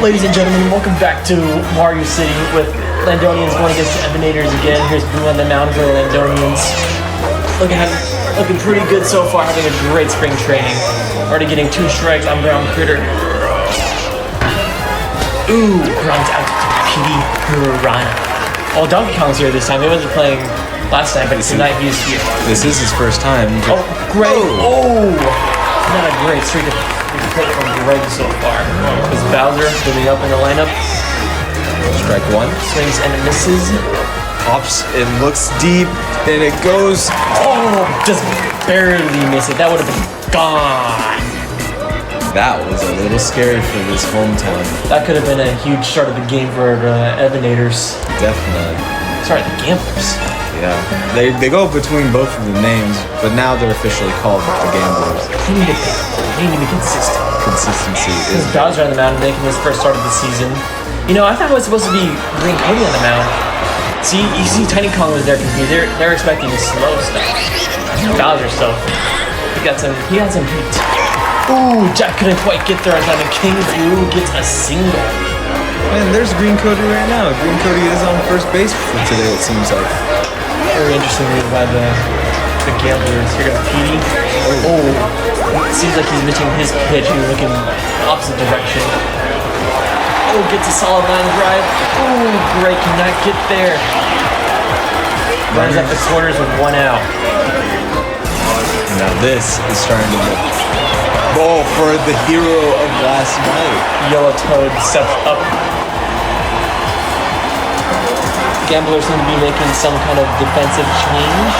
Ladies and gentlemen, welcome back to Mario City with Landonians going against Evanators again. Here's Blue on the mound for the Landonians. Looking pretty good so far, having a great spring training. Already getting 2 strikes on Brown Critter. Ooh, grounds out to Petey Piranha. Oh, Donkey Kong's here this time. He wasn't playing last time, but tonight he's here. This is his first time. Oh, great. Oh, not a great streak of play from Greg so far. Is Bowser moving up in the lineup? Strike 1. Swings and misses. Pops, it looks deep, and it goes. Oh, just barely miss it. That would have been gone. That was a little scary for this hometown. That could have been a huge start of the game for Evanators. Definitely. Sorry, the Gamblers. Yeah. They go between both of the names, but now they're officially called the Gamblers. They need to be consistent. Consistency is. Bowser on the mound making his first start of the season. You know, I thought it was supposed to be Green Cody on the mound. See, you see Tiny Kong was there confused. They're expecting the slow stuff. Bowser still. He got some heat. Ooh, Jack couldn't quite get there on time, and King Drew gets a single. Man, there's Green Cody right now. Green Cody is on first base for today, it seems like. Very interesting read by the Gamblers. Here goes Petey. Oh, it seems like he's missing his pitch. He's looking opposite direction. Oh, gets a solid line drive. Oh, great, cannot get there. Runs up the corners with 1 out. Now this is starting to look ball for the hero of last night. Yellow Toad steps up. Gamblers seem to be making some kind of defensive change.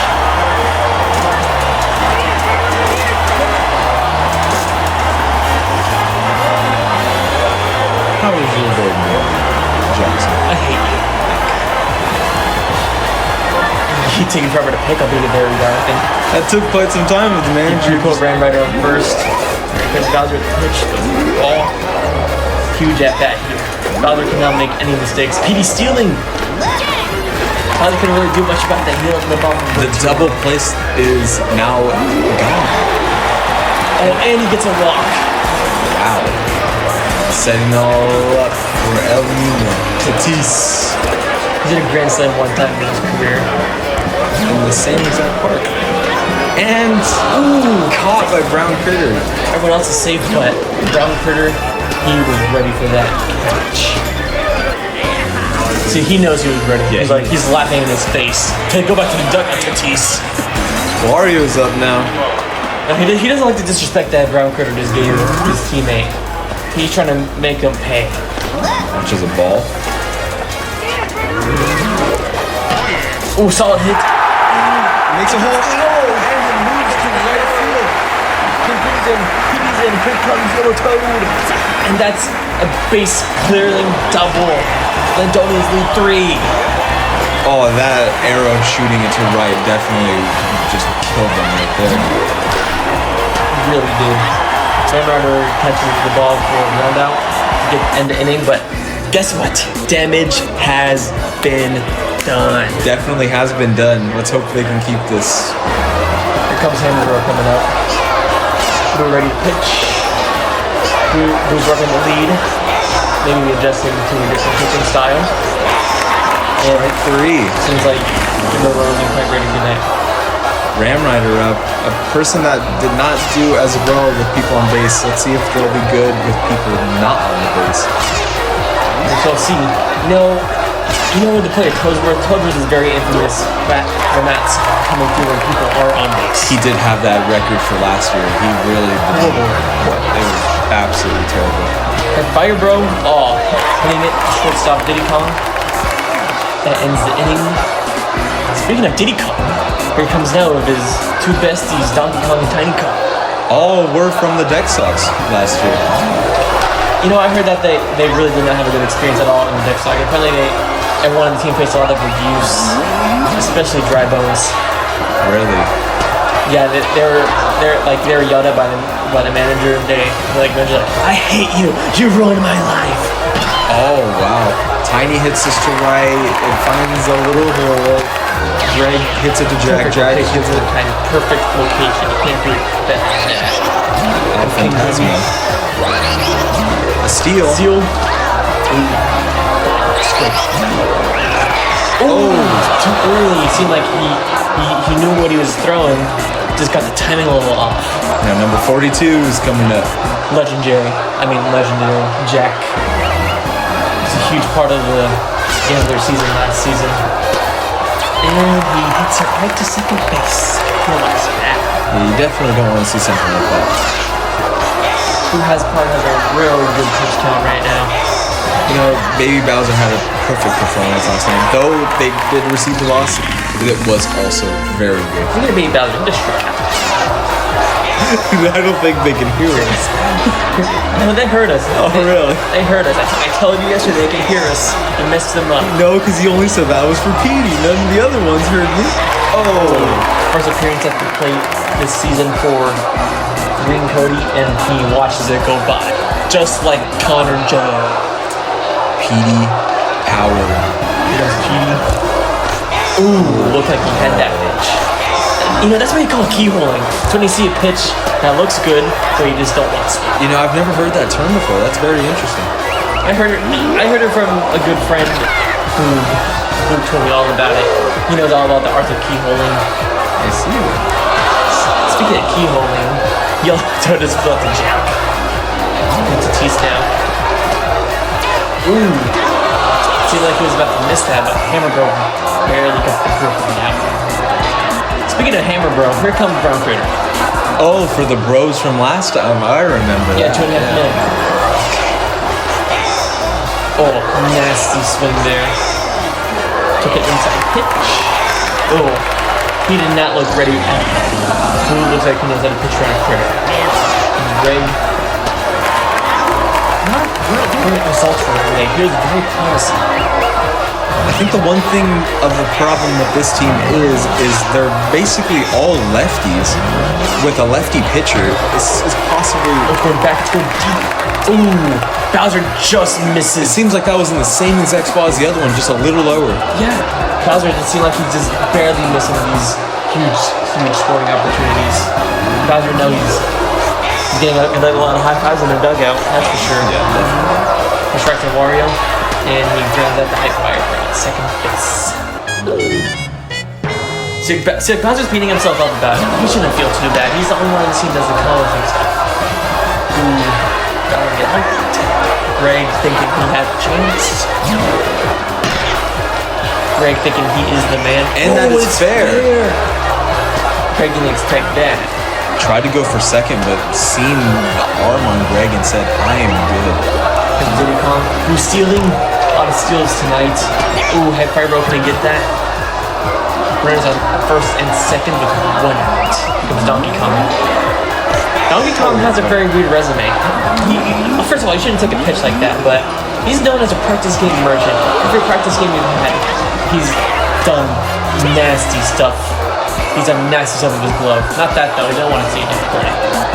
How was your day, Jackson? I hate you. He's taking forever to pick up either there we go, I think. That took quite some time with the manager. Drew ran right on first. Because Bowser pitched the ball. Huge at bat here. Bowser cannot make any mistakes. Petey stealing. Bowser couldn't really do much about that. He left the ball. The double place is now gone. Oh, and he gets a walk. Wow. Setting all up for El Nino. Tatis. He did a grand slam one time in his career. In the same exact park. And caught by Brown Critter. Everyone else is safe, but Brown Critter, he was ready for that catch. See, he knows he was ready. Yeah, he's laughing in his face. Hey, go back to the dugout, Tatis. Wario's up now. No, he doesn't like to disrespect that Brown Critter just gave his teammate. He's trying to make him pay. Which is a ball. Oh, solid hit. Makes a hole. And it moves to right field. Petey's in. Here comes Yellow Toad. And that's a base clearing double. Landonians lead 3. Oh, that arrow shooting it to right definitely just killed them right there. Really did. Runner catches the ball for a round out to get end the inning, but guess what? Damage has been done. Definitely has been done. Let's hope they can keep this. Here comes Hammer coming up. Blue ready to pitch. Blue's working the lead. Maybe adjusting to a different pitching style. And Strike 3. seems like the road isn't quite ready tonight. Ram Rider, a person that did not do as well with people on base. Let's see if they'll be good with people not on the base. We shall see. You know the player Toesworth? Toesworth is very infamous for Mats coming through when people are on base. He did have that record for last year. He really did. They were absolutely terrible. And Fire Bro, hitting it, shortstop Diddy Kong. That ends the inning. Speaking of Diddy Kong, here comes now of his two besties, Donkey Kong and Tiny Kong. All were from the Deck Sox last year. You know, I heard that they really did not have a good experience at all in the Deck Sox. Apparently, everyone on the team faced a lot of abuse, especially Dry Bones. Really? Yeah, they were yelled at by the manager. Manager I hate you. You ruined my life. Oh wow! Tiny hits this to right. It finds a little hole. Greg hits it to Jack. Jack hits it. Perfect location. You can't beat that. Phantasma. A steal. Steal. Oh, too early. It seemed like he knew what he was throwing. Just got the timing a little off. Now number 42 is coming up. Legendary Jack. It's a huge part of the Gambler season last season. And he hits it right to second base. Who wants that? Yeah, you definitely don't want to see something like that. Who has a really good pitch count right now? You know, Baby Bowser had a perfect performance last night. Though they did receive the loss, it was also very good. Look at Baby Bowser, just strike out. I don't think they can hear us. No, they heard us. Oh, really? They heard us. I told you yesterday they can hear us. You messed them up. No, because you only said that was for Petey. None of the other ones heard me. Oh. First appearance at the plate this season for Green Cody, and he watches it go by. Just like Connor Joe. Petey Power. Here's Petey. Ooh, looked like he had that pitch. You know, that's what you call keyholing. It's when you see a pitch that looks good, but you just don't want to. You know, I've never heard that term before. That's very interesting. I heard it from a good friend who told me all about it. He knows all about the art of keyholing. I see. Speaking of keyholing, Yellow Toad is built to Jack. It's a tease now. Ooh. Seemed like he was about to miss that, but Hammer Bro barely got the grip on that one. Speaking of Hammer Bro, here comes Brown Critter. Oh, for the bros from last time, I remember. Yeah, that. 2.5 minutes. Oh, nasty swing there. Took it inside pitch. Oh, he did not look ready at all. Who looks like he knows how to pitch around a critter. Ray. Not great results for him. He was very promising. I think the one thing of the problem with this team is they're basically all lefties with a lefty pitcher. Is possibly... Oh, going back, it's going deep. Ooh, Bowser just misses. It seems like that was in the same exact spot as the other one, just a little lower. Yeah, Bowser just seemed like he's just barely missing these huge scoring opportunities. Bowser knows he's getting a lot of high fives in the dugout, that's for sure. Yeah, definitely. He strikes a Wario, and he grounds out the high fire for second base. See, Bowser's beating himself up about it. He shouldn't feel too bad. He's the only one on the team that does the colors and stuff. Ooh, gotta get out. Greg thinking he had a chance. Greg thinking he is the man. And that is fair. Greg didn't expect that. Tried to go for second, but seen the arm on Greg and said, I am good. And Diddy Kong, who's stealing a lot of steals tonight. Ooh, Head Fire Bro couldn't get that. Runners on first and second with 1 out. Here comes Donkey Kong. Donkey Kong has a very weird resume. Well, first of all, he shouldn't take a pitch like that, but he's known as a practice game merchant. Every practice game we've had, he's done nasty stuff. He's done nasty stuff with his glove. Not that though, we don't want to see him play.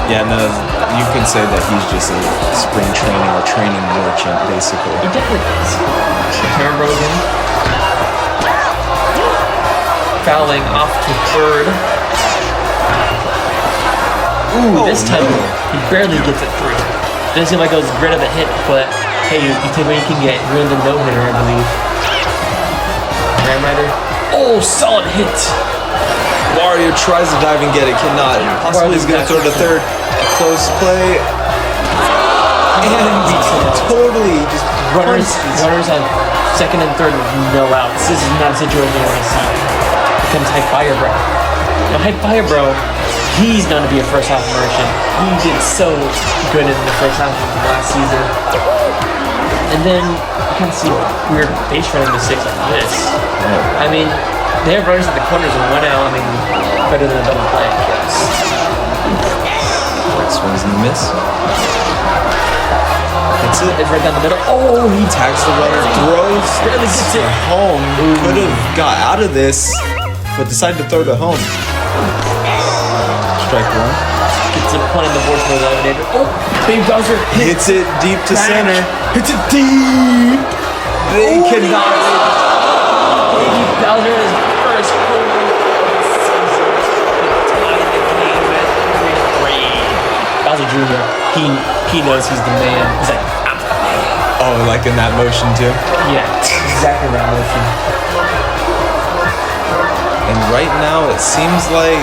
Yeah, no, you could say that he's just a spring training or training merchant, basically. He definitely is. Hammer Bro again. Fouling off to third. Ooh, this time he barely gets it through. Didn't seem like it was great of a hit, but hey, you take what you can get. You're in the no-hitter, I believe. Ram Rider. Oh, solid hit. Mario tries to dive and get it, cannot. Possibly he's gonna throw to third. A close play. And totally just Runners on second and third with no outs. This is not a situation you want to see. Here comes High Fire Bro. Now High Fire Bro, he's going to be a first half merchant. He did so good in the first half of last season. And then you can see weird base running the 6 like this. I mean, they have runners at the corners and 1 out. I mean, better than a double play, I guess. Swings and a miss. That's it. It's right down the middle. Oh, he Tags the runner, throws, barely gets it home. Could have got out of this, but decided to throw to home. Strike one. Gets a punt in the board for the eliminator. Oh, Baby Bowser Hits it deep to back. center. Hits it deep. They Oh, cannot. Baby Bowser is first home run of the season. Tied the game at 3-3. Bowser Jr. He knows he's the man. He's like, Oh, like in that motion too. yeah, exactly that motion. And right now it seems like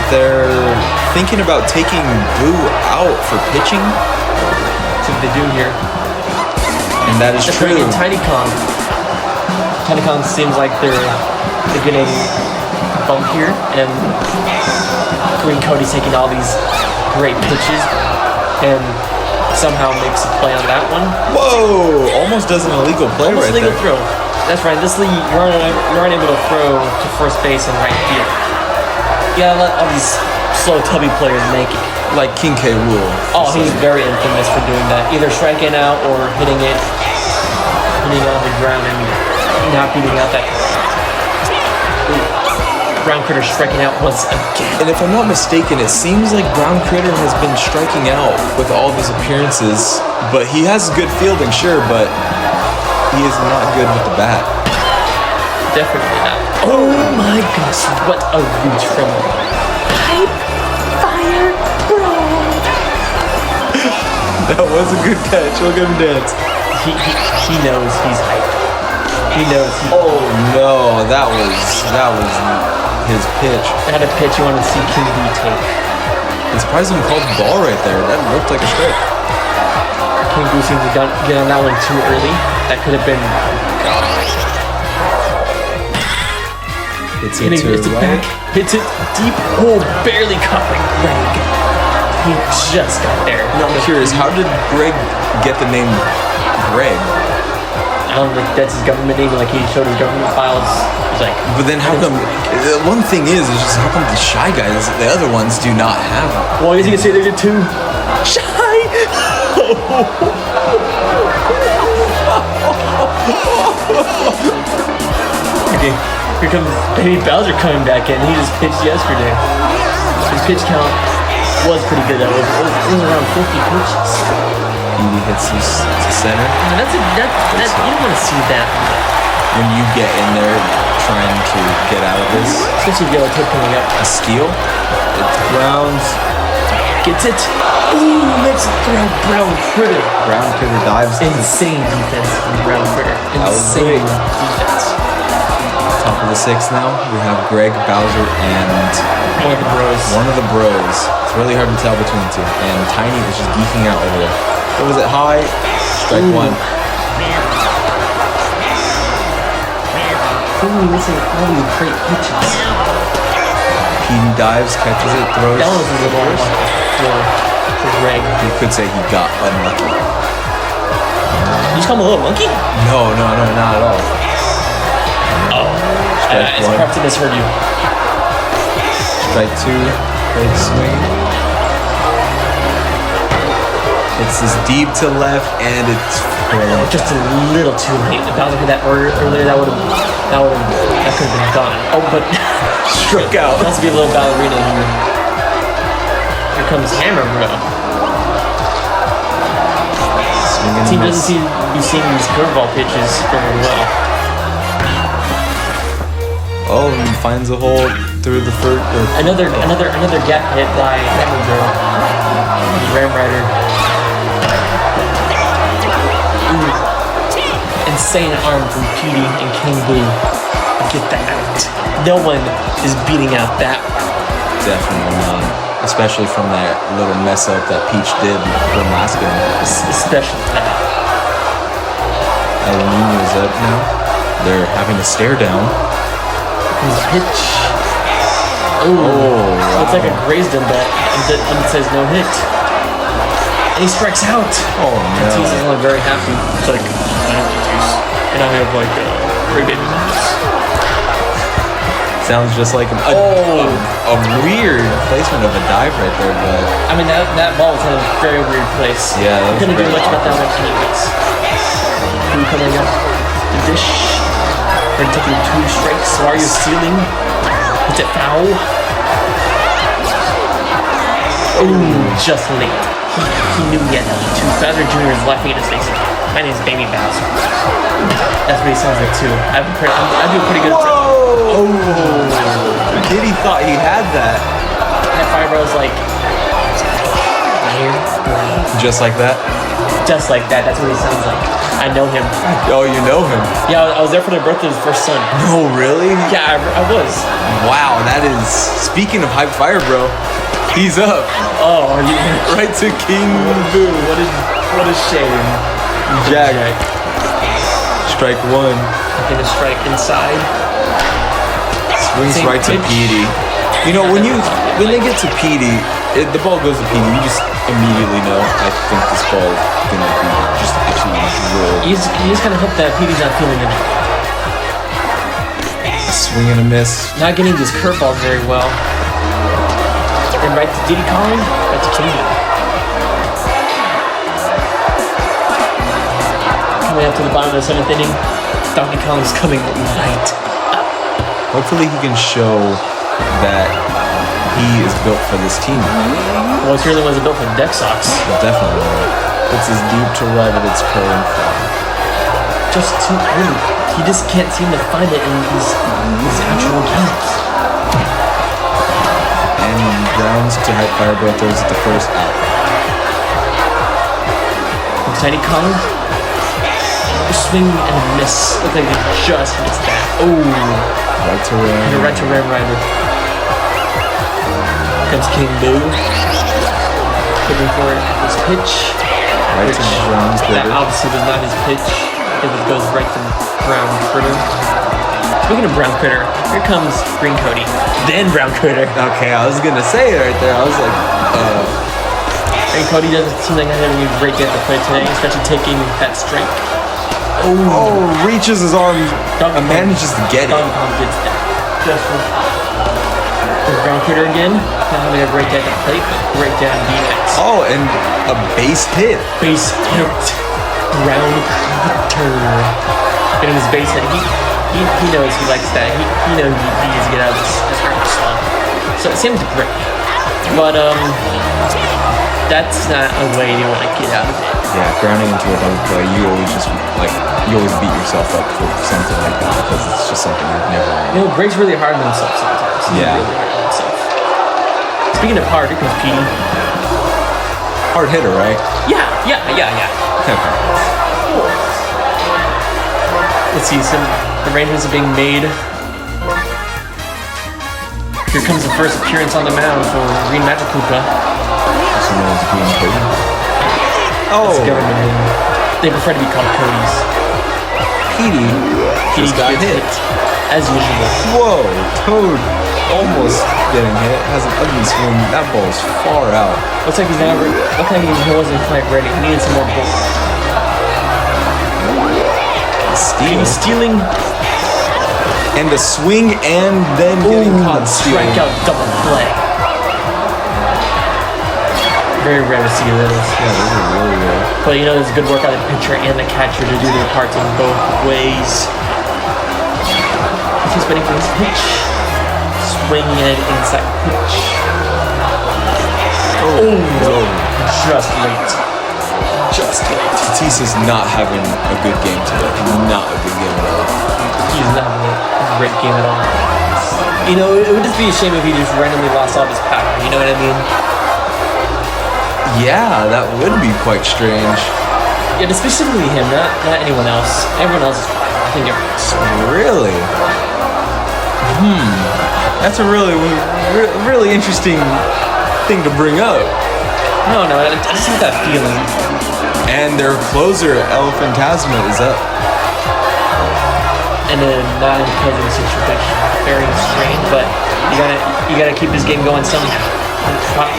they're thinking about taking Boo out for pitching, That's what they do here. and that is They're true. bringing Tiny Kong. Tiny Kong seems like they're getting bumped here, and Green Cody's taking all these great pitches, and somehow makes a play on that one. Whoa! Almost does an illegal play Almost right legal there. throw. That's right. This league, you're unable to throw to first base and right field. You gotta let all these slow, tubby players make it. Like King K. Rool. Oh, he's very infamous for doing that. Either striking out or hitting it on the ground and not beating out that Brown Critter striking out once again. And if I'm not mistaken, it seems like Brown Critter has been striking out with all of his appearances, but he has good fielding, sure, but he is not good with the bat. Definitely not. Oh my goodness, what a reach from Hype Fire Bro. That was a good catch. Look at him dance. He knows he's hyped. He knows he's Oh no, that was his pitch. Not a pitch you want to see King B take. I'm surprised he called the ball right there. That looked like a strike. King B seems to get on that one too early. That could have been It's hitting into it right. back. Hits it deep. Oh, barely caught by Greg. He just got there. I'm curious, how did Greg get the name Greg? I don't think that's his government name. Like he showed his government files. He's like, But then how come, the one thing is just how come the Shy Guys, the other ones do not have it? well, I guess you can say they did too. Shy. Okay, here comes Baby Bowser coming back in. He just pitched yesterday. His pitch count was pretty good. It was around 50 pitches. He hits this to center. And that's you don't want to see that, When you get in there trying to get out of this, especially if you have a tip coming up. a steal, it's Browns. Gets it. Ooh, makes it throw. Brown Critter. Brown Critter dives in. Insane defense from Brown Critter. was Insane great. defense. Top of the sixth now. We have Greg, Bowser, and One of the bros. one of the bros. It's really hard to tell between the two. And Tiny is just geeking out over there. What was it? High. Strike one. Totally missing all these great pitches. He dives, catches it, throws. That was a little unlucky for Greg. You could say he got unlucky. You just call him a little monkey? No, not at all. Oh. Strike I one. perhaps I misheard you. Strike two. Great swing. It's this deep to left, and it's Just a little too late. If Bowser hit that earlier, that could have been gone. Oh, but struck out. let's be a little ballerina here. Here comes Hammer Bro. Swinging Team and doesn't miss. seem to be seeing these curveball pitches very well. Oh, and finds a hole through the first. Another gap hit by Hammer Bro. Ram Rider. Ooh. Insane arm from Petey and King B. get that. No one is beating out that one. Definitely not. Especially from that little mess up that Peach did from last game. Especially that. Landonians up now. They're having a stare down. His pitch. Oh, wow. It's like a grazed him, but it says no hit. And he strikes out. Oh, no. Tatis is only very happy. It's like, I have Tatis. And I have like 3 baby moms. Sounds just like a weird placement of a dive right there, but I mean, that ball was in a very weird place. Yeah, that was couldn't do very much about that one anyways. Who coming up? The dish. We're taking 2 strikes. So are you stealing? Is it foul? Ooh, just late. He knew he had to be 2. Bowser Jr. is laughing at his face. My name's Baby Bowser. That's what he sounds like too. I do pretty good. Oh! Kitty thought he had that. That Fibro's like, Just like that? just like that. That's what he sounds like. I know him. Oh, you know him. Yeah, I was there for the birthday of his first son. No, really? Yeah, I was. Wow, that is... Speaking of Hype Fire, bro, he's up. Oh, are you? Right to King Boo. What a shame. Jack. Strike 1. I think a strike inside. Swings Same right to pitch. Petey. You know, when they get to Petey, the ball goes to Petey, you just immediately know, I think this ball is going to be just absolutely drilled. You just kind of hope that Petey's not feeling it. A swing and a miss. Not getting his curveball very well. And right to Diddy Kong, right to King. Coming up to the bottom of the 7th inning, Donkey Kong's coming right. Hopefully he can show that he is built for this team. Well, it really wasn't built for the Deck Sox. Definitely. It's as deep to right at its current form. Just too early. He just can't seem to find it in his actual games. And grounds to Hype Fire, bro, throws at the first out. Tiny Kong. Swing and a miss. Looks like he just missed that. Oh. Right to rim. And a right to rim rider. Comes King Boo. Looking for his pitch. Right to Brown That Critter. obviously was not his pitch. If it goes right to Brown Critter. Speaking of Brown Critter, here comes Green Cody. Then Brown Critter. Okay, I was gonna say it right there. I was like, And Cody doesn't seem like having a great day at the plate today, especially taking that strike. oh, reaches his arm and manages to get it. Donkey Kong gets that. Just for there's Brown Critter again. Not having a great day at the plate, but great day on defense. Oh, and a base hit. Base hit. Brown Critter. Getting his base hit. He knows he likes that. He knows he needs to get out of this early slump. So it seems great. But that's not a way you want to get out of it. Yeah, grounding into a double play, you always beat yourself up for something like that because it's just something you've never. You know, Greg's really hard on himself sometimes. He's Yeah. really hard on himself. Speaking of hard, here comes Petey. Hard hitter, right? Yeah. Okay. Let's see, some arrangements are being made. Here comes the first appearance on the mound for Green Magic Koopa. Also known as Green Cody. It's a government name. They prefer to be called Codys. Petey just got gets hit. as usual. Whoa, Toad almost getting hit. Has an ugly swing. That ball's far out. Looks like he wasn't quite ready. He needed some more bulk. Steal. He's stealing. And the swing and then getting caught stealing. Strikeout double play. Very rare to see those. Yeah, those are really rare. But you know, there's good work out of the pitcher and the catcher to do their parts in both ways. He's waiting for his pitch. Swing and inside pitch. Oh, Just late. Just late. Tatis is not having a good game today. Not a good game at all. He's not having a great game at all. You know, it would just be a shame if he just randomly lost all of his power. You know what I mean? Yeah, that would be quite strange. Yeah, but specifically him, not anyone else. Everyone else is fine. I think everyone's fine. Really? That's a really interesting thing to bring up. No, I just have that feeling. And their closer, El Fantasma, is up. In a non-closing situation, very strange. But you gotta keep this game going. Some top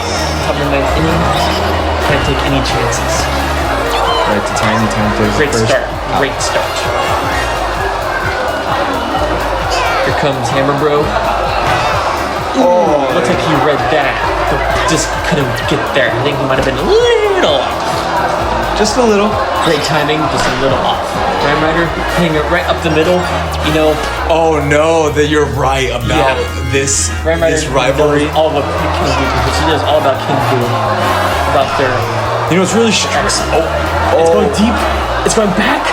of the ninth inning. Can't take any chances. Right to Tiny Time plays Great first. start. Great start. Here comes Hammer Bro. Oh, Looks like he read that, but just couldn't get there. I think he might have been a little off. just a little. Great timing, just a little off. Ryan Ryder hitting it right up the middle. You know, Oh no, that you're right about this Ryan Ryder this rivalry. knows all about King Boo because he knows all about King Boo, about their. You know, it's really It's going deep. It's going back.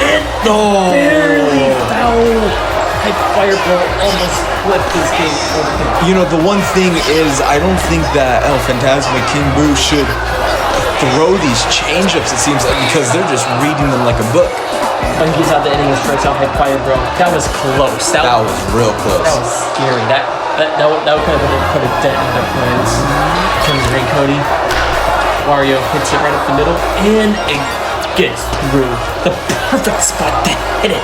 It barely foul. High Fire Bro almost flipped this game open. You know, the one thing is, I don't think that El Fantasma King Boo should throw these change-ups, it seems like, because they're just reading them like a book. When he gets out the inning and strikes out High Fire Bro, that was close. That was real close. That was scary. That would kind of put a dent in their plans. Here comes Rain Cody. Wario hits it right up the middle, and it gets through the perfect spot to hit it.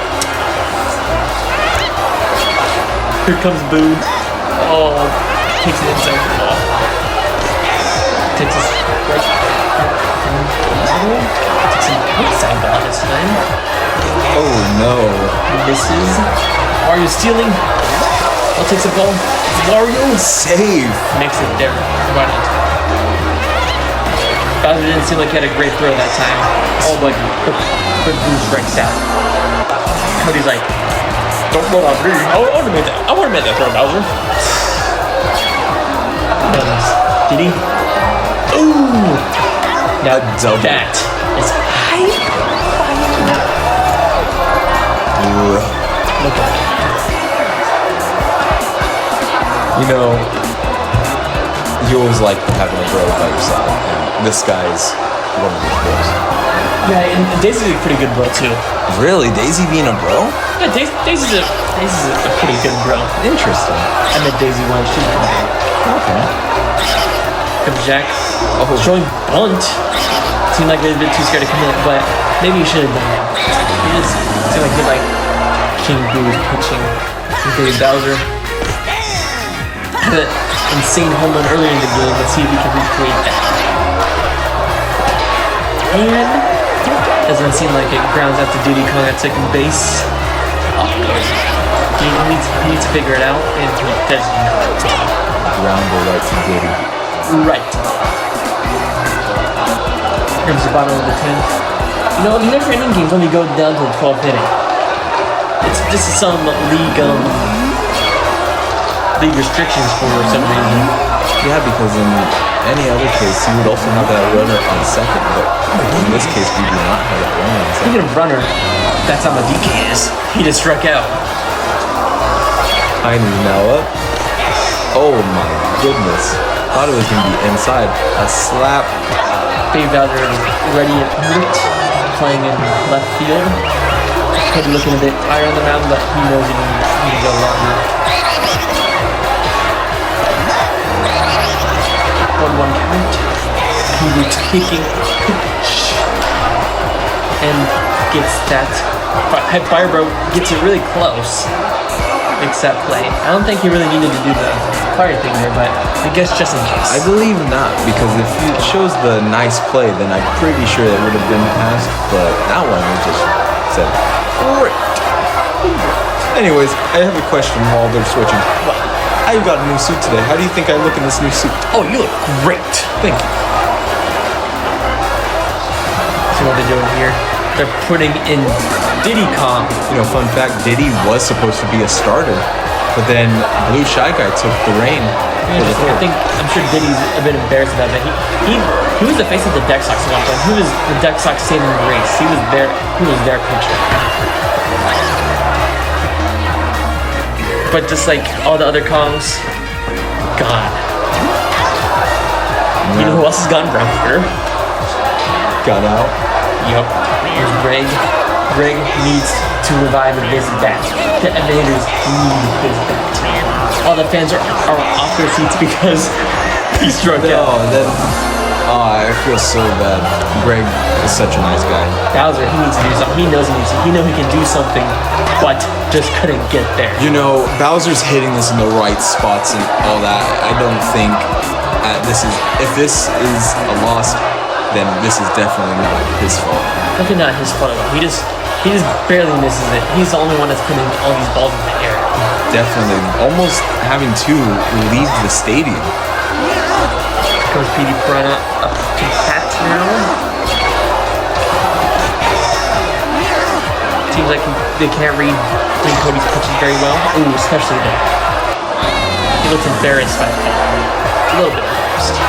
Here comes Boo. Oh, takes it inside the ball. Takes us right. Takes an outside ball this time. Oh no. Misses. Wario stealing. Ball takes a ball. Wario Save. makes it there. Right on time. Bowser didn't seem like he had a great throw that time. Oh, but Boo strikes out. Cody's like, don't roll on me. I want to make that throw, Bowser. Did he? Ooh! Now double. that is high. Look at that. You know, you always like having a bro by your side. And this guy's one of those bros. Yeah, and Daisy's a pretty good bro too. Really? Daisy being a bro? Yeah, Daisy's a pretty good bro. Interesting. I met Daisy once. She's good. Okay. Comes Jack. Showing bunt. Seemed like they were a bit too scared to commit, but maybe you should have done that. He just seemed like he like King Boo was pitching. Okay, Bowser had an insane home run earlier in the game. Let's see if we can recreate that. And doesn't seem like it. Grounds out to Diddy Kong at second base. Oh, he needs to figure it out, and he does not. Ground ball right to Diddy. Right. Here's the bottom of the 10th. You know, these extra inning games only go down to the 12th inning. This is some league restrictions for some reason. Yeah, because in any other case, you would also have that runner on second, but in this case, we do not have that runner on second. Speaking of runner, that's how my DK is. He just struck out. Tiny's now up. Oh my goodness. Thought it was going to be inside. A slap. Dave Bowser is ready and hurt, playing in left field. Maybe looking a bit tired on the mound, but he knows he needs to go longer. 1-1 count. He's kicking and gets that. Fire Bro gets it really close. Makes that play. I don't think he really needed to do the fire thing there, but I guess just in case. I believe not, because if it shows the nice play, then I'm pretty sure that would have been passed, but that one we just said, great. Anyways, I have a question while they're switching. What? I got a new suit today. How do you think I look in this new suit? Oh, you look great. Thank you. See what they're doing here? They're putting in Diddy Kong. You know, fun fact, Diddy was supposed to be a starter, but then Blue Shy Guy took the reign. I'm sure Diddy's a bit embarrassed about that. He was the face of the Deck Sox at one point. He was the Deck Sox saving the race. He was their pitcher. But just like all the other Kongs, gone. You know who else is gone? Brown Sugar. Got out. Yup. Here's Greg. Greg needs to revive this bat. The Emanators need this bat. All the fans are off their seats because he struck out. I feel so bad. Greg is such a nice guy. Bowser, he needs to do something. He knows he needs to. He knows he can do something, but just couldn't get there. You know, Bowser's hitting this in the right spots and all that. I don't think if this is a loss, then this is definitely not his fault. Definitely not his fault at all. He just barely misses it. He's the only one that's putting all these balls in the air. Definitely. Almost having to leave the stadium. Goes PD Piranha up to bat now. Seems like they can't read Cody's pitches very well. Ooh, especially there. He looks embarrassed by the ball. A little bit embarrassed.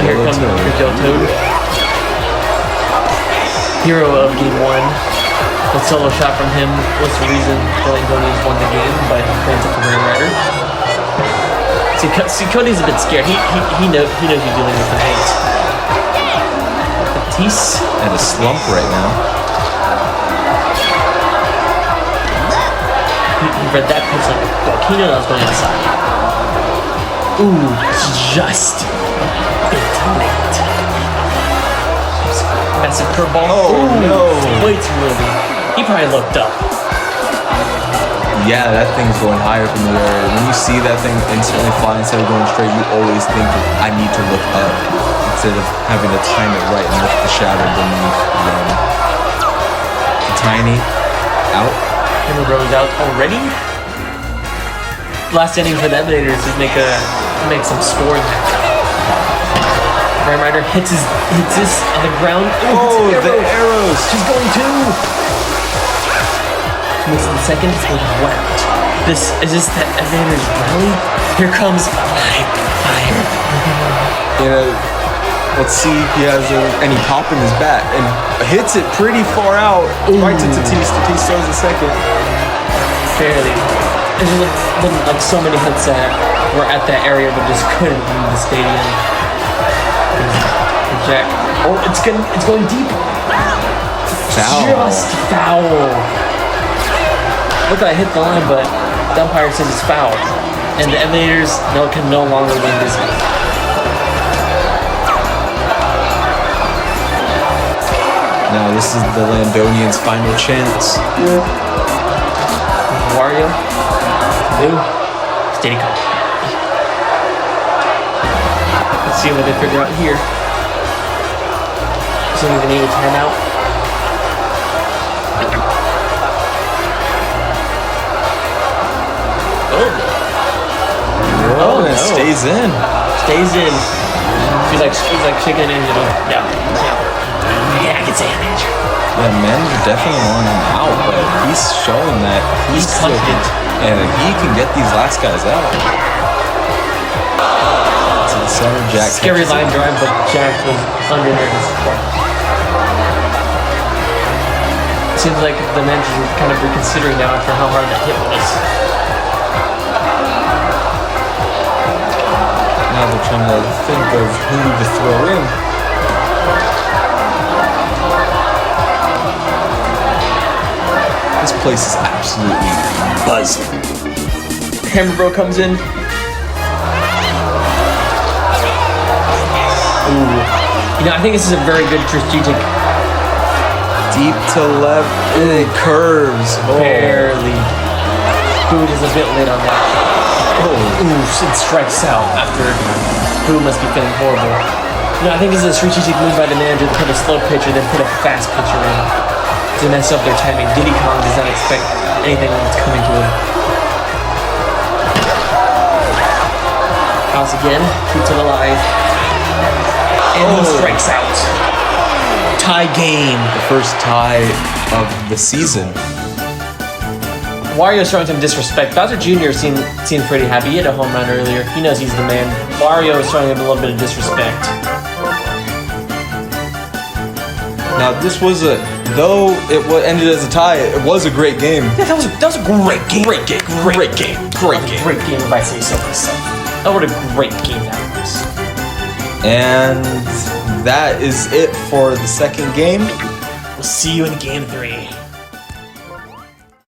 And here comes Joe Toad. Hero of game 1. The solo shot from him was the reason the Landonians won the game, but he plans up the Ram Rider. See, Cody's a bit scared. He knows he's dealing with an 8. Batiste at a slump right now. He read that pitch like a book. He knew that was going outside. Ooh, just bit late. Massive curveball. Oh no! Way too early. He probably looked up. Yeah, that thing's going higher up in the air. When you see that thing instantly fly instead of going straight, you always think I need to look up instead of having to time it right and look at the shadow beneath them. Tiny out. Hammer Bros out already. Last inning for the Emanators is make some scoring. Ram Rider hits this on the ground. Oh, the arrows! She's going too. Moves in second. It's going left. Is this the Emanators rally? Here comes fire. Let's see if he has any pop in his bat and hits it pretty far out. Right to Tatis. Tatis throws a second. Barely. It looked like so many hits that were at that area but just couldn't leave the stadium. Jack. Oh, it's going deep. Foul. Just foul. Look, I hit the line, but the umpire says it's foul. And the Emanators can no longer win this game. Now this is the Landonians' final chance. Wario. Blue. Steady come. Let's see what they figure out here. Assuming they need a timeout. Oh, and it stays in. Stays in. He's like shaking an engine. No. Yeah, I can say an engine. Yeah, manager definitely want him out, but he's showing that he's confident and he can get these last guys out. To the center, Jack. Scary line drive, but Jack was under there to support. Seems like the manager is kind of reconsidering now after how hard that hit was. Now they're trying to think of who to throw in. This place is absolutely buzzing. Hammer Bro comes in. Ooh. I think this is a very good strategic. Deep to left, and it curves. Barely. Boo is a bit late on that. Ooh, it strikes out after Boo must be feeling horrible. I think this is a strategic move by the manager to put a slow pitcher, then put a fast pitcher in to mess up their timing. Diddy Kong does not expect anything when it's coming to him. House again, keeps it alive. And he strikes out. Tie game. The first tie of the season. Wario's showing some disrespect. Bowser Jr. seemed pretty happy. He hit a home run earlier. He knows he's the man. Wario is showing him a little bit of disrespect. Now this was though it ended as a tie, it was a great game. Yeah, that was a great game. Great game if I say so myself. That was a great game that was. And that is it for the second game. We'll see you in game 3.